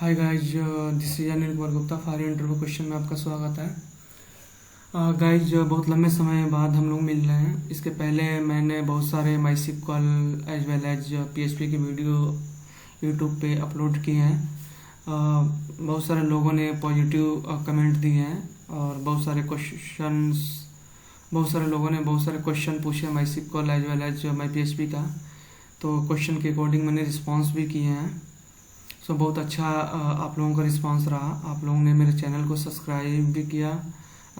Hi guys, this is Anil Kumar Gupta. For interview question में आपका स्वागत है। गाइज, बहुत लंबे समय बाद हम लोग मिल रहे हैं। इसके पहले मैंने बहुत सारे माइसिक्वल एज वेल एज पीएचपी की वीडियो यूट्यूब पे अपलोड किए हैं। बहुत सारे लोगों ने पॉजिटिव कमेंट दिए हैं और बहुत सारे लोगों ने बहुत सारे क्वेश्चन पूछे MySQL as well as my PHP का। तो क्वेश्चन के अकॉर्डिंग मैंने रिस्पॉन्स भी किए हैं। सो बहुत अच्छा आप लोगों का रिस्पांस रहा। आप लोगों ने मेरे चैनल को सब्सक्राइब भी किया,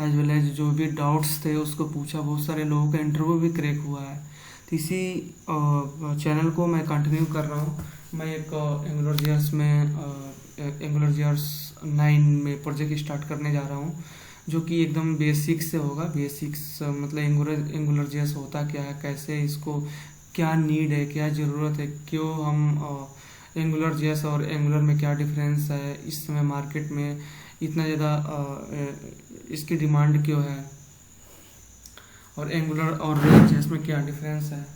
एज वेल एज जो भी डाउट्स थे उसको पूछा। बहुत सारे लोगों का इंटरव्यू भी क्रैक हुआ है। तो इसी चैनल को मैं कंटिन्यू कर रहा हूँ। मैं एक एंगुलर जीआर्स 9 में प्रोजेक्ट स्टार्ट करने जा रहा हूँ, जो कि एकदम बेसिक्स से होगा। बेसिक्स मतलब एंगुलर जीआर्स होता क्या है, कैसे इसको, क्या नीड है, क्या ज़रूरत है, क्यों हम एंगुलर जेएस और एंगुलर में क्या डिफरेंस है, इस समय मार्केट में इतना ज़्यादा इसकी डिमांड क्यों है, और एंगुलर और जेएस में क्या डिफरेंस है।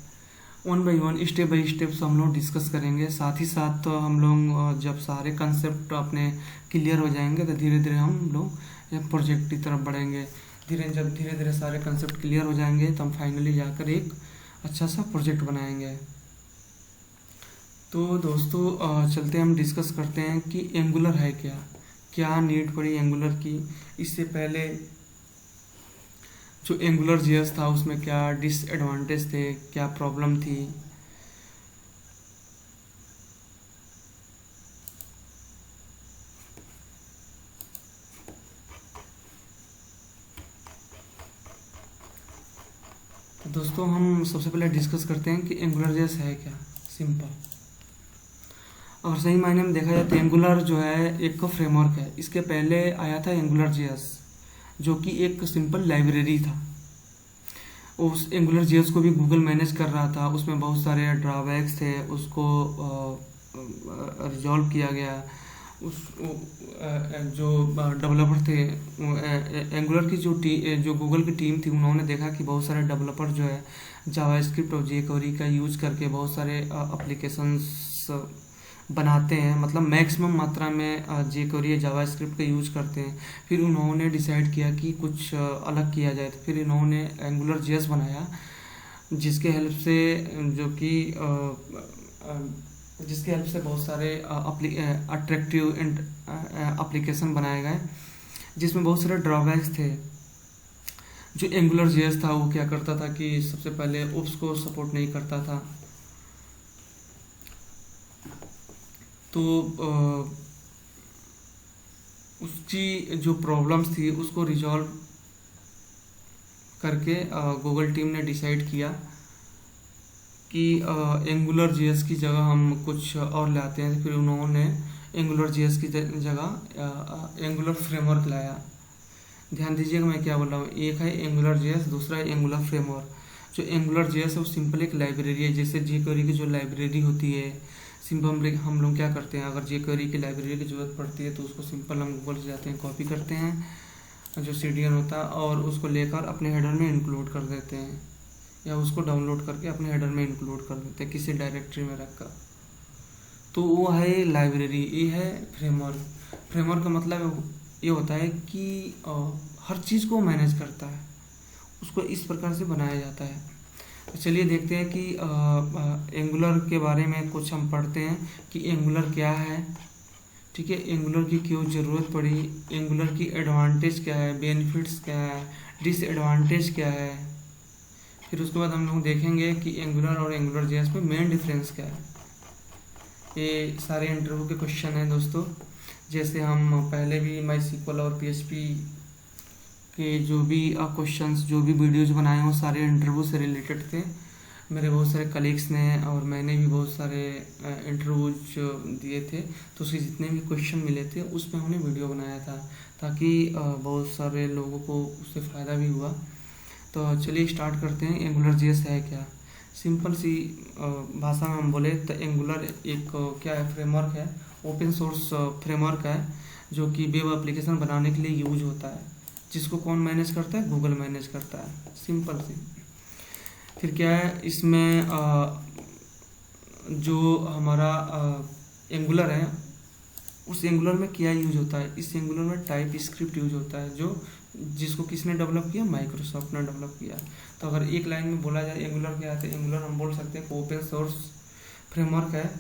One by one, step by step हम लोग डिस्कस करेंगे। साथ ही साथ तो हम लोग जब सारे कंसेप्ट अपने क्लियर हो जाएंगे तो धीरे धीरे हम लोग एक प्रोजेक्ट की तरफ बढ़ेंगे। जब धीरे धीरे सारे कंसेप्ट क्लियर हो जाएंगे तो हम फाइनली जाकर एक अच्छा सा प्रोजेक्ट बनाएंगे। तो दोस्तों, चलते हम डिस्कस करते हैं कि एंगुलर है क्या, क्या नीड पड़ी एंगुलर की। इससे पहले जो एंगुलर जीएस था उसमें क्या डिसएडवांटेज थे, क्या प्रॉब्लम थी। तो दोस्तों, हम सबसे पहले डिस्कस करते हैं कि एंगुलर जीएस है क्या। सिंपल और सही मायने में देखा जाए तो एंगुलर जो है एक फ्रेमवर्क है। इसके पहले आया था एंगुलर जेएस, जो कि एक सिंपल लाइब्रेरी था। उस एंगुलर जेएस को भी गूगल मैनेज कर रहा था। उसमें बहुत सारे ड्रॉबैक्स थे, उसको रिजॉल्व किया गया। उस जो डेवलपर थे एंगुलर की जो गूगल की टीम थी, उन्होंने देखा कि बहुत सारे डेवलपर जो है जावास्क्रिप्ट और जेक्वेरी का यूज करके बहुत सारे एप्लीकेशंस बनाते हैं। मतलब मैक्सिमम मात्रा में जेक्वेरी या जावास्क्रिप्ट का यूज करते हैं। फिर उन्होंने डिसाइड किया कि कुछ अलग किया जाए, तो फिर इन्होंने एंगुलर जेएस बनाया, जिसके हेल्प से जिसके हेल्प से बहुत सारे अट्रैक्टिव एप्लीकेशन बनाए गए, जिसमें बहुत सारे ड्रॉबैक्स थे। जो एंगुलर जेएस था वो क्या करता था कि सबसे पहले ओप्स को सपोर्ट नहीं करता था। तो उसकी जो प्रॉब्लम्स थी उसको रिजॉल्व करके गूगल टीम ने डिसाइड किया कि एंगुलर जेएस की जगह हम कुछ और लाते हैं। फिर उन्होंने एंगुलर जेएस की जगह एंगुलर फ्रेमवर्क लाया। ध्यान दीजिएगा मैं क्या बोल रहा हूँ। एक है एंगुलर जेएस, दूसरा है एंगुलर फ्रेमवर्क। जो एंगुलर जेएस है वो सिंपल एक लाइब्रेरी है, जैसे जेक्वेरी की जो लाइब्रेरी होती है। सिंपल हम लोग क्या करते हैं, अगर जेक्वेरी की लाइब्रेरी की जरूरत पड़ती है तो उसको सिंपल हम गूगल से जाते हैं, कॉपी करते हैं जो सीडीएन होता है, और उसको लेकर अपने हेडर में इंक्लूड कर देते हैं, या उसको डाउनलोड करके अपने हेडर में इंक्लूड कर देते हैं किसी डायरेक्टरी में रखकर। तो वो है लाइब्रेरी। ये है फ्रेमवर्क। फ्रेमवर्क का मतलब ये होता है कि हर चीज़ को मैनेज करता है, उसको इस प्रकार से बनाया जाता है। तो चलिए देखते हैं कि एंगुलर के बारे में कुछ हम पढ़ते हैं कि एंगुलर क्या है। ठीक है, एंगुलर की क्यों ज़रूरत पड़ी, एंगुलर की एडवांटेज क्या है, बेनिफिट्स क्या है, डिसएडवांटेज क्या है। फिर उसके बाद हम लोग देखेंगे कि एंगुलर और एंगुलर जेएस में मेन डिफरेंस क्या है। ये सारे इंटरव्यू के क्वेश्चन हैं दोस्तों। जैसे हम पहले भी माईसीक्वल और पीएचपी के जो भी क्वेश्चंस, जो भी वीडियोज बनाए हैं, वो सारे इंटरव्यू से रिलेटेड थे। मेरे बहुत सारे कलीग्स ने और मैंने भी बहुत सारे इंटरव्यूज दिए थे, तो उसके जितने भी क्वेश्चन मिले थे उस पर हमने वीडियो बनाया था, ताकि बहुत सारे लोगों को उससे फ़ायदा भी हुआ। तो चलिए स्टार्ट करते हैं। एंगुलर जेएस है क्या। सिंपल सी भाषा में हम बोले तो एंगुलर एक क्या है, फ्रेमवर्क है, ओपन सोर्स फ्रेमवर्क है, जो कि वेब एप्लीकेशन बनाने के लिए यूज होता है। जिसको कौन मैनेज करता है, गूगल मैनेज करता है, सिंपल सी। फिर क्या है इसमें जो हमारा एंगुलर है उस एंगुलर में क्या यूज होता है, इस एंगुलर में टाइप स्क्रिप्ट यूज होता है, जो जिसको किसने डेवलप किया, माइक्रोसॉफ्ट ने डेवलप किया। तो अगर एक लाइन में बोला जाए एंगुलर क्या है, तो एंगुलर हम बोल सकते हैं ओपन सोर्स फ्रेमवर्क है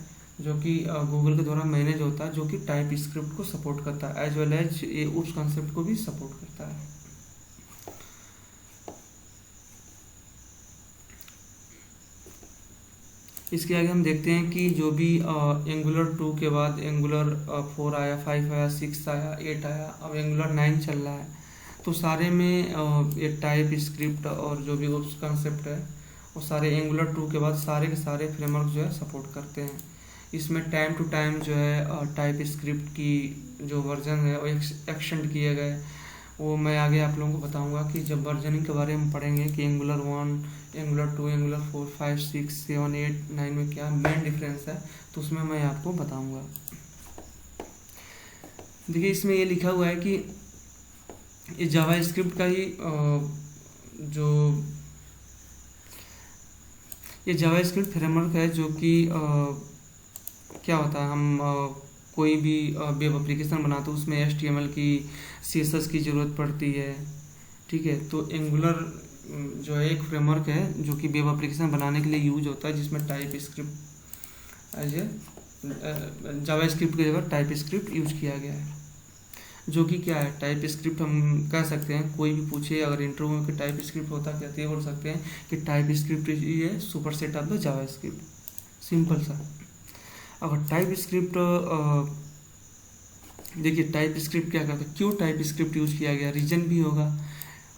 जो कि गूगल के द्वारा मैनेज होता है, जो कि टाइप स्क्रिप्ट को सपोर्ट करता है, एज वेल एज ये उस कॉन्सेप्ट को भी सपोर्ट करता है। इसके आगे हम देखते हैं कि जो भी एंगुलर 2 के बाद एंगुलर 4 आया, 5 आया, 6 आया, 8 आया, अब एंगुलर 9 चल रहा है। तो सारे में ये टाइप स्क्रिप्ट और जो भी उस कॉन्सेप्ट है वो सारे एंगुलर 2 के बाद सारे के सारे फ्रेमवर्क जो है सपोर्ट करते हैं। इसमें टाइम टू टाइम जो है टाइप स्क्रिप्ट की जो वर्जन है वो एक्सटेंड किए गए, वो मैं आगे आप लोगों को बताऊंगा कि जब वर्जनिंग के बारे में पढ़ेंगे कि एंगुलर 1, एंगुलर 2, एंगुलर 4, 5, 6, 7, 8, 9 में क्या मेन डिफरेंस है, तो उसमें मैं आपको बताऊंगा। देखिए इसमें ये लिखा हुआ है कि ये जावा स्क्रिप्ट का ही जो ये जावा स्क्रिप्ट फ्रेमवर्क है जो कि क्या होता है, हम कोई भी वेब एप्लीकेशन बनाते हैं उसमें HTML की CSS की ज़रूरत पड़ती है, ठीक है। तो एंगुलर जो है एक फ्रेमवर्क है जो कि वेब एप्लीकेशन बनाने के लिए यूज होता है, जिसमें TypeScript as a JavaScript की जगह टाइप स्क्रिप्ट यूज किया गया है। जो कि क्या है, टाइप स्क्रिप्ट हम कह सकते हैं, कोई भी पूछे अगर इंटरव्यू में कि टाइप स्क्रिप्ट होता क्या, तो ये बोल सकते हैं कि टाइप स्क्रिप्ट ये super set of the Java script, simple सा। अगर टाइप स्क्रिप्ट देखिए टाइप स्क्रिप्ट क्या करता है, क्यों टाइप स्क्रिप्ट यूज किया गया, रीजन भी होगा।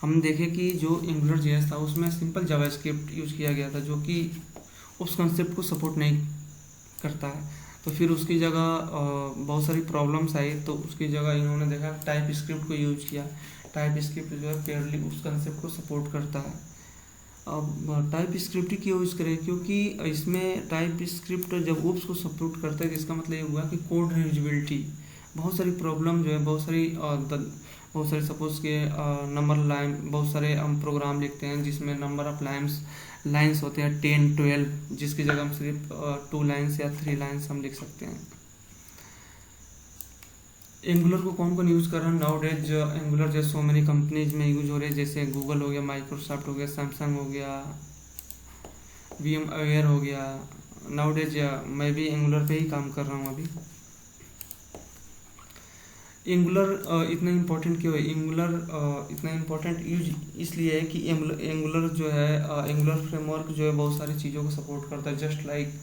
हम देखें कि जो एंगुलर जेएस था उसमें सिंपल जावा स्क्रिप्ट यूज किया गया था, जो कि उस कंसेप्ट को सपोर्ट नहीं करता है। तो फिर उसकी जगह बहुत सारी प्रॉब्लम्स आई, तो उसकी जगह इन्होंने देखा टाइप स्क्रिप्ट को यूज किया। टाइप स्क्रिप्ट जो है प्योरली उस कंसेप्ट को सपोर्ट करता है। अब टाइप स्क्रिप्ट क्यों यूज करें, क्योंकि इसमें टाइप स्क्रिप्ट जब ऊप्स को सपोर्ट करता है, तो इसका मतलब ये हुआ कि कोड रीयूजेबिलिटी, बहुत सारी प्रॉब्लम जो है, बहुत सारी सपोज के नंबर लाइन, बहुत सारे हम प्रोग्राम लिखते हैं जिसमें नंबर ऑफ लाइन्स होते हैं 10, 12, जिसकी जगह हम सिर्फ 2 लाइन्स या 3 लाइन्स हम लिख सकते हैं। एंगुलर को कौन कौन यूज कर रहा है नाउ डेज, एंगुलर जैसे सो मेनी कंपनीज में यूज हो रहे हैं, जैसे गूगल हो गया, माइक्रोसॉफ्ट हो गया, सैमसंग हो गया, VMware हो गया। नाउ डेज मैं भी एंगुलर पे ही काम कर रहा हूँ अभी। एंगुलर इतना इम्पोर्टेंट क्यों है, एंगुलर इतना इम्पोर्टेंट यूज इसलिए है कि एंगुलर जो है एंगुलर फ्रेमवर्क जो है बहुत सारी चीज़ों को सपोर्ट करता है, जस्ट लाइक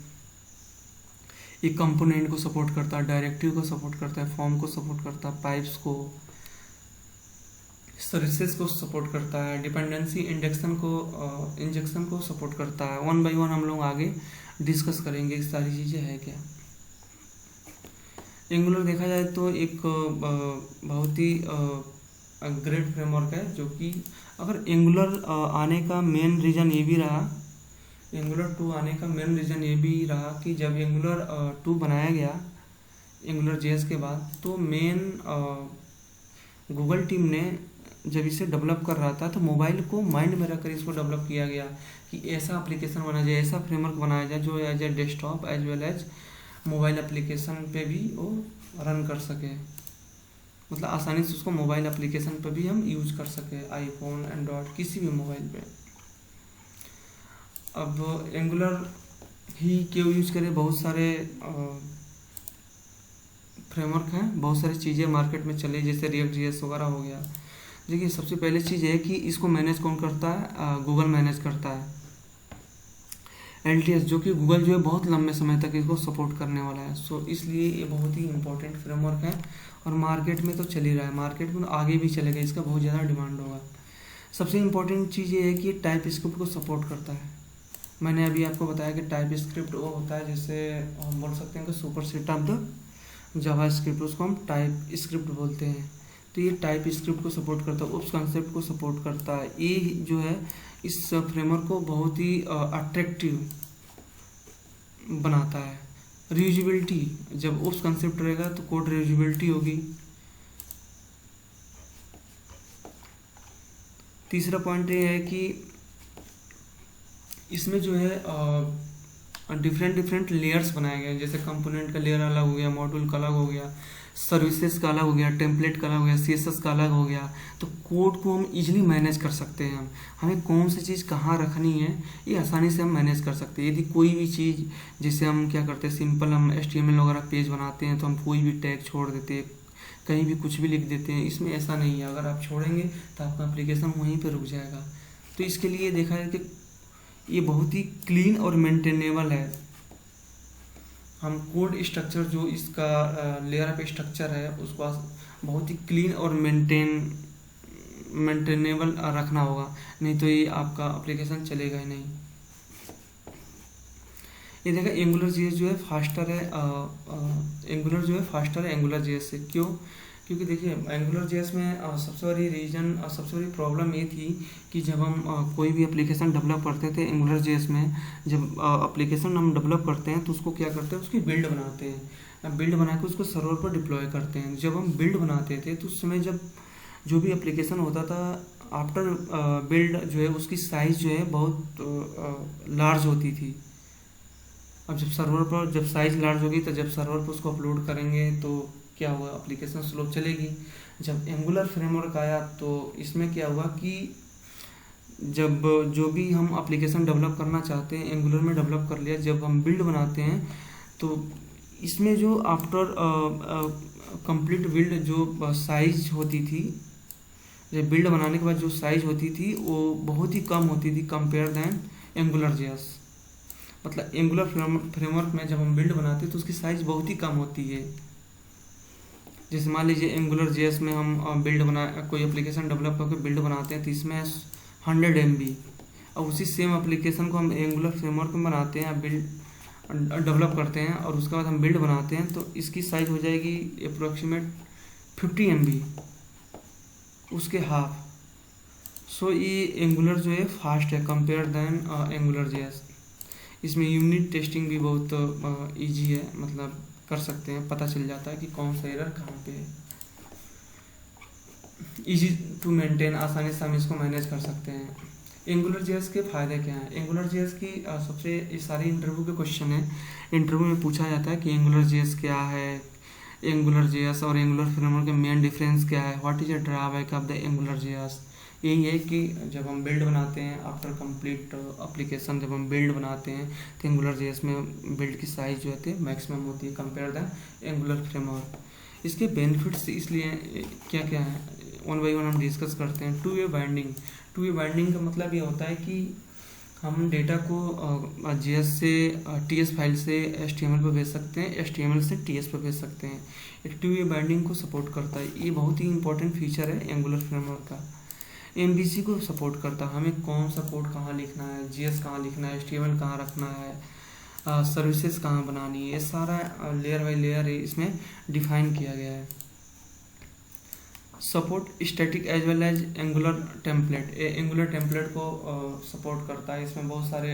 एक कंपोनेंट को सपोर्ट करता है, डायरेक्टिव को सपोर्ट करता है, फॉर्म को सपोर्ट करता है, पाइप्स को, सर्विसेज को सपोर्ट करता है, डिपेंडेंसी इंजेक्शन को सपोर्ट करता है। 1 बाय 1 हम लोग आगे डिस्कस करेंगे सारी चीज़ें है क्या। एंगुलर देखा जाए तो एक बहुत ही ग्रेट फ्रेमवर्क है, जो कि अगर एंगुलर आने का मेन रीज़न ये भी रहा, एंगुलर 2 आने का मेन रीज़न ये भी रहा कि जब एंगुलर 2 बनाया गया एंगुलर जेएस के बाद, तो मेन गूगल टीम ने जब इसे डेवलप कर रहा था तो मोबाइल को माइंड में रखकर इसको डेवलप किया गया कि ऐसा एप्लीकेशन बनाया जाए, ऐसा फ्रेमवर्क बनाया जाए जो as a desktop as well as mobile application पे भी वो रन कर सके, मतलब आसानी से उसको मोबाइल एप्लीकेशन पे भी हम यूज कर सके, आईफोन, एंड्रॉयड, किसी भी मोबाइल पे। अब एंगुलर ही क्यों यूज करें, बहुत सारे फ्रेमवर्क हैं, बहुत सारी चीज़ें मार्केट में चली, जैसे रिएक्ट जेएस वगैरह हो गया। देखिए सबसे पहले चीज़ है कि इसको मैनेज कौन करता है, गूगल मैनेज करता है। LTS जो कि गूगल जो है बहुत लंबे समय तक इसको सपोर्ट करने वाला है, सो इसलिए ये बहुत ही इंपॉर्टेंट फ्रेमवर्क है और मार्केट में तो चल ही रहा है, मार्केट में आगे भी चलेगा, इसका बहुत ज़्यादा डिमांड होगा। सबसे इम्पोर्टेंट चीज़ ये है कि टाइप स्क्रिप्ट को सपोर्ट करता है। मैंने अभी आपको बताया कि टाइप स्क्रिप्ट वो होता है जैसे हम बोल सकते हैं कि super set of the Java script, उसको हम टाइप स्क्रिप्ट बोलते हैं। तो ये टाइप स्क्रिप्ट को सपोर्ट करता है, उस कॉन्सेप्ट को सपोर्ट करता है। ये जो है इस फ्रेमवर्क को बहुत ही अट्रैक्टिव बनाता है। रीयूजेबिलिटी, जब उस कॉन्सेप्ट रहेगा तो कोड रीयूजेबिलिटी होगी। तीसरा पॉइंट ये है कि इसमें जो है डिफरेंट लेयर्स बनाए गए हैं, जैसे कंपोनेंट का लेयर अलग हो गया, मॉड्यूल का अलग हो गया, सर्विसेज का अलग हो गया, टेम्पलेट का अलग हो गया, सीएसएस का अलग हो गया। तो कोड को हम इजीली मैनेज कर सकते हैं। हमें कौन सी चीज़ कहाँ रखनी है ये आसानी से हम मैनेज कर सकते हैं। यदि कोई भी चीज़, जैसे हम क्या करते हैं, सिंपल हम HTML वगैरह पेज बनाते हैं तो हम कोई भी टैग छोड़ देते हैं, कहीं भी कुछ भी लिख देते हैं। इसमें ऐसा नहीं है, अगर आप छोड़ेंगे तो आपका एप्लीकेशन वहीं पर रुक जाएगा। तो इसके लिए देखा है कि ये बहुत ही क्लीन और मेंटेनेबल है। हम कोड स्ट्रक्चर जो इसका लेयर ऑफ स्ट्रक्चर है उसको बहुत ही क्लीन और मेंटेनेबल रखना होगा, नहीं तो ये आपका एप्लीकेशन चलेगा ही नहीं। ये देखा एंगुलर जेएस जो है फास्टर है, एंगुलर जो है फास्टर है एंगुलर जेएस से। क्यों? क्योंकि देखिए एंगुलर जेएस में सबसे बड़ी रीजन, सबसे बड़ी प्रॉब्लम ये थी कि जब हम कोई भी एप्लीकेशन डेवलप करते थे एंगुलर जेएस में, जब एप्लीकेशन हम डेवलप करते हैं तो उसको क्या करते हैं, उसकी बिल्ड बनाते हैं, बिल्ड बना के उसको सर्वर पर डिप्लॉय करते हैं। जब हम बिल्ड बनाते थे तो उस समय जब जो भी एप्लीकेशन होता था आफ्टर बिल्ड जो है उसकी साइज़ जो है बहुत लार्ज होती थी। अब जब साइज़ लार्ज होगी तो जब सर्वर पर उसको अपलोड करेंगे तो क्या हुआ, एप्लीकेशन स्लो चलेगी। जब एंगुलर फ्रेमवर्क आया तो इसमें क्या हुआ कि जब जो भी हम एप्लीकेशन डेवलप करना चाहते हैं एंगुलर में डेवलप कर लिया, जब हम बिल्ड बनाते हैं तो इसमें जो आफ्टर कंप्लीट बिल्ड जो साइज होती थी, जब बिल्ड बनाने के बाद जो साइज होती थी वो बहुत ही कम होती थी कंपेयर दैन एंगुलर जेएस। मतलब एंगुलर फ्रेमवर्क में जब हम बिल्ड बनाते हैं तो उसकी साइज बहुत ही कम होती है। जैसे मान लीजिए एंगुलर जेएस में हम बिल्ड बना कोई एप्लीकेशन डेवलप करके बिल्ड बनाते हैं तो इसमें 100 MB, और उसी सेम एप्लीकेशन को हम एंगुलर फ्रेमवर्क में बनाते हैं, बिल्ड डेवलप करते हैं और उसके बाद हम बिल्ड बनाते हैं तो इसकी साइज हो जाएगी अप्रोक्सीमेट 50 MB, उसके हाफ। सो ये एंगुलर जो है फास्ट है कंपेयर दैन एंगुलर जेएस। इसमें यूनिट टेस्टिंग भी बहुत इजी है, मतलब कर सकते हैं, पता चल जाता है कि कौन सा एरर कहाँ पे है। इजी टू मेंटेन, आसानी से हम इसको मैनेज कर सकते हैं। एंगुलर जेएस के फ़ायदे क्या हैं? एंगुलर जेएस की सबसे, ये सारे इंटरव्यू के क्वेश्चन है, इंटरव्यू में पूछा जाता है कि एंगुलर जेएस क्या है, एंगुलर जेएस और एंगुलर फ्रेमवर्क के मेन डिफरेंस क्या है, what is a drawback of the angular JS. यही है कि जब हम बिल्ड बनाते हैं आफ्टर कंप्लीट एप्लीकेशन, जब हम बिल्ड बनाते हैं तो एंगुलर जेएस में बिल्ड की साइज जो होती है मैक्सिमम होती है कंपेयर दैन एंगुलर फ्रेमवर्क। इसके बेनिफिट्स इसलिए क्या क्या है, वन बाई वन हम डिस्कस करते हैं। 2 वे बाइंडिंग, 2 वे बाइंडिंग का मतलब ये होता है कि हम डेटा को जेएस से टीएस फाइल से HTML पर भेज सकते हैं, HTML से टीएस पर भेज सकते हैं। एक 2 वे बाइंडिंग को सपोर्ट करता है, ये बहुत ही इंपॉर्टेंट फीचर है एंगुलर फ्रेमवर्क का। MVC को सपोर्ट करता है, हमें कौन सा कोड कहाँ लिखना है, जेएस कहाँ लिखना है, HTML कहाँ रखना है, सर्विसेज कहाँ बनानी है, ये सारा लेयर बाई लेयर इसमें डिफाइन किया गया है। Support static as well as Angular template, Angular template को सपोर्ट करता है। इसमें बहुत सारे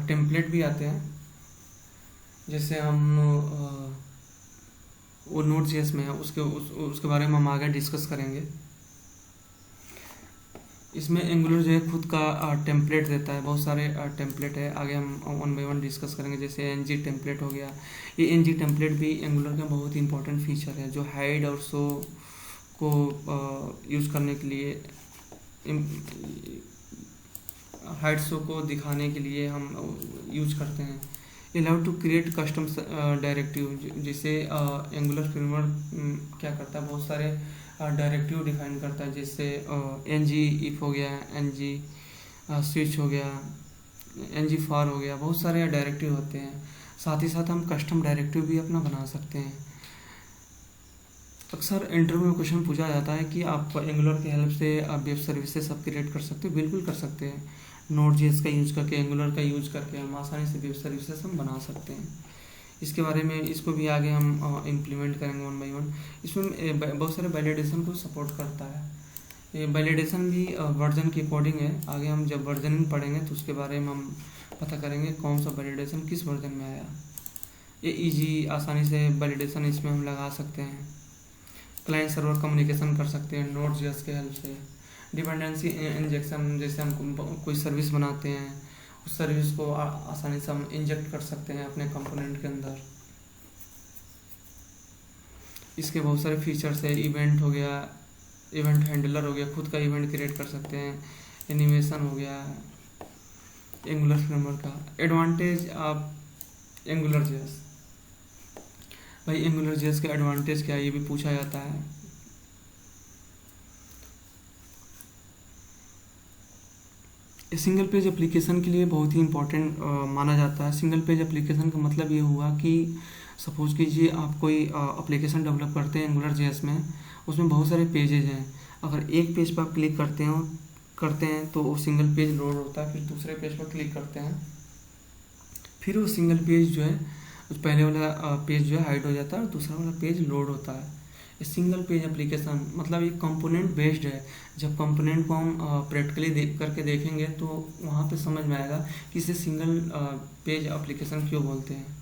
टेम्पलेट भी आते हैं, जैसे हम वो नोट जेएस में है, उसके बारे में हम आगे डिस्कस करेंगे। इसमें एंगुलर जो है खुद का टेम्पलेट देता है, बहुत सारे टेम्पलेट है, आगे हम वन बाई वन डिस्कस करेंगे। जैसे एनजी टेम्पलेट हो गया, ये एनजी टेम्पलेट भी एंगुलर का बहुत इंपॉर्टेंट फीचर है, जो हाइड और शो को यूज़ करने के लिए, हाइड शो को दिखाने के लिए हम यूज करते हैं। Allow to create custom directive, जैसे एंगुलर फ्रेमवर्क क्या करता है, बहुत सारे डायरेक्टिव डिफाइन करता है, जैसे ng if हो गया, ng स्विच हो गया, ng फॉर हो गया, बहुत सारे डायरेक्टिव होते हैं। साथ ही साथ हम कस्टम डायरेक्टिव भी अपना बना सकते हैं। अक्सर इंटरव्यू में क्वेश्चन पूछा जाता है कि आप एंगुलर की हेल्प से आप वेब सर्विसेज सब क्रिएट कर सकते हो। बिल्कुल कर सकते हैं, नोड जेएस का यूज़ करके, एंगुलर का यूज़ करके हम आसानी से वेब सर्विसेज हम बना सकते हैं। इसके बारे में, इसको भी आगे हम इम्प्लीमेंट करेंगे वन बाई वन। इसमें बहुत सारे वैलिडेशन को सपोर्ट करता है। ये वैलिडेशन भी वर्जन के अकॉर्डिंग है, आगे हम जब वर्जनिंग पढ़ेंगे तो उसके बारे में हम पता करेंगे कौन सा वैलिडेशन किस वर्जन में आया। ये ईजी, आसानी से वैलिडेशन इसमें हम लगा सकते हैं। क्लाइंट सर्वर कम्युनिकेशन कर सकते हैं नोड जेएस के हेल्प से। डिपेंडेंसी इंजेक्शन, जैसे हम कोई सर्विस बनाते हैं, उस सर्विस को आसानी से हम इंजेक्ट कर सकते हैं अपने कंपोनेंट के अंदर। इसके बहुत सारे फीचर्स है। इवेंट हो गया, इवेंट हैंडलर हो गया, खुद का इवेंट क्रिएट कर सकते हैं। एनिमेशन हो गया एंगुलर फ्रेमवर्क का। एडवांटेज आप एंगुलर जेएस, भाई एंगुलर जेएस का एडवांटेज क्या है ये भी पूछा जाता है। सिंगल पेज एप्लीकेशन के लिए बहुत ही इंपॉर्टेंट माना जाता है। सिंगल पेज एप्लीकेशन का मतलब ये हुआ कि सपोज कीजिए आप कोई एप्लीकेशन डेवलप करते हैं एंगुलर जेएस में, उसमें बहुत सारे पेजेज हैं। अगर एक पेज पर आप क्लिक करते हैं तो वो सिंगल पेज लोड होता है, फिर दूसरे पेज पर क्लिक करते हैं, फिर वो सिंगल पेज जो है, पहले वाला पेज जो है हाइड हो जाता है और दूसरा वाला पेज लोड होता है। सिंगल पेज एप्लीकेशन मतलब ये कंपोनेंट बेस्ड है। जब कंपोनेंट को हम प्रैक्टिकली करके देखेंगे तो वहाँ पे समझ में आएगा कि इसे सिंगल पेज एप्लीकेशन क्यों बोलते हैं।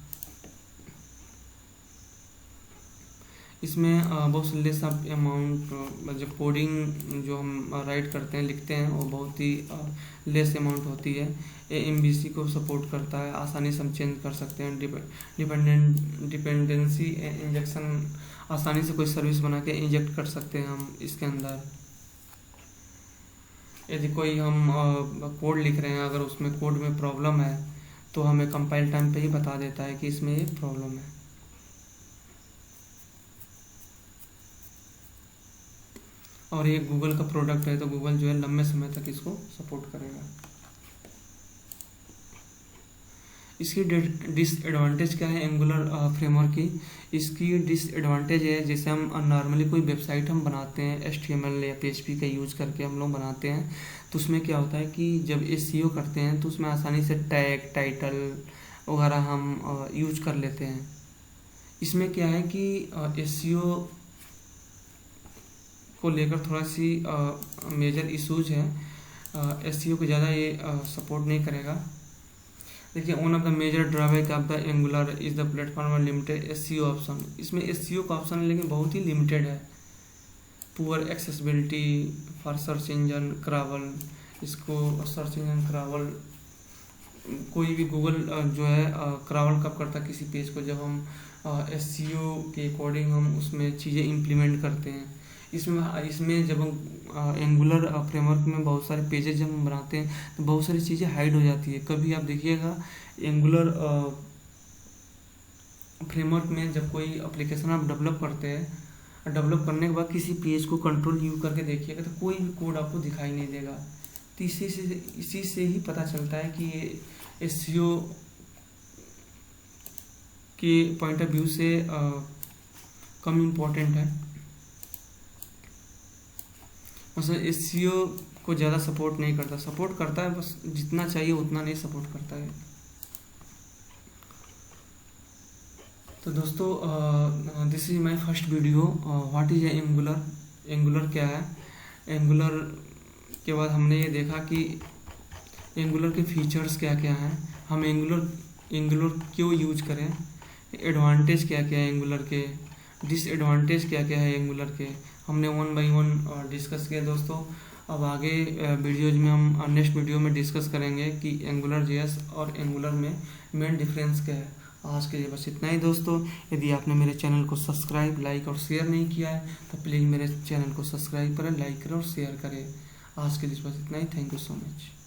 इसमें बहुत लेस अमाउंट, जब कोडिंग जो हम राइट करते हैं, लिखते हैं, वो बहुत ही लेस अमाउंट होती है। एएमबीसी को सपोर्ट करता है, आसानी से हम चेंज कर सकते हैं। डिपेंडेंसी इंजेक्शन, आसानी से कोई सर्विस बना के इंजेक्ट कर सकते हैं हम इसके अंदर। यदि कोई हम कोड लिख रहे हैं, अगर उसमें कोड में प्रॉब्लम है तो हमें कंपाइल टाइम पे ही बता देता है कि इसमें ये प्रॉब्लम है। और ये गूगल का प्रोडक्ट है तो गूगल जो है लंबे समय तक इसको सपोर्ट करेगा। इसकी डिसएडवांटेज क्या है एंगुलर फ्रेमवर्क की? इसकी डिसएडवांटेज है, जैसे हम नॉर्मली कोई वेबसाइट हम बनाते हैं HTML या PHP का यूज़ करके हम लोग बनाते हैं, तो उसमें क्या होता है कि जब SEO करते हैं तो उसमें आसानी से टैग, टाइटल वगैरह हम यूज कर लेते हैं। इसमें क्या है कि SEO को लेकर थोड़ा सी मेजर इशूज है। SEO को ज़्यादा ये सपोर्ट नहीं करेगा। देखिए, one of the major drawback of the Angular is the platform limited SEO option. इसमें SEO का ऑप्शन लेकिन बहुत ही लिमिटेड है। Poor accessibility for search engine crawl, इसको सर्च इंजन क्रॉवल, कोई भी गूगल जो है क्रॉवल कब करता किसी पेज को, जब हम SEO के अकॉर्डिंग हम उसमें चीज़ें इम्प्लीमेंट करते हैं। इसमें जब हम एंगुलर फ्रेमवर्क में बहुत सारे पेजेस जब हम बनाते हैं तो बहुत सारी चीज़ें हाइड हो जाती है। कभी आप देखिएगा एंगुलर फ्रेमवर्क में जब कोई एप्लीकेशन आप डेवलप करते हैं, डेवलप करने के बाद किसी पेज को कंट्रोल यू करके देखिएगा तो कोई भी कोड आपको दिखाई नहीं देगा। तो इसी से ही पता चलता है कि ये SEO के पॉइंट ऑफ व्यू से कम इम्पोर्टेंट है। मतलब SEO को ज़्यादा सपोर्ट नहीं करता, सपोर्ट करता है बस जितना चाहिए उतना नहीं सपोर्ट करता है। तो दोस्तों, this is my first video, what is angular, angular क्या है। एंगुलर के बाद हमने ये देखा कि एंगुलर के फीचर्स क्या क्या हैं, हम एंगुलर क्यों यूज करें, एडवांटेज क्या क्या है एंगुलर के, डिसएडवांटेज क्या क्या है एंगुलर के, हमने 1 बाय 1 डिस्कस किया दोस्तों। अब आगे वीडियोज में हम नेक्स्ट वीडियो में डिस्कस करेंगे कि एंगुलर जेएस और एंगुलर में मेन डिफरेंस क्या है। आज के लिए बस इतना ही दोस्तों। यदि आपने मेरे चैनल को सब्सक्राइब, लाइक और शेयर नहीं किया है तो प्लीज़ मेरे चैनल को सब्सक्राइब करें, लाइक करें और शेयर करें। आज के लिए बस इतना ही। Thank you so much.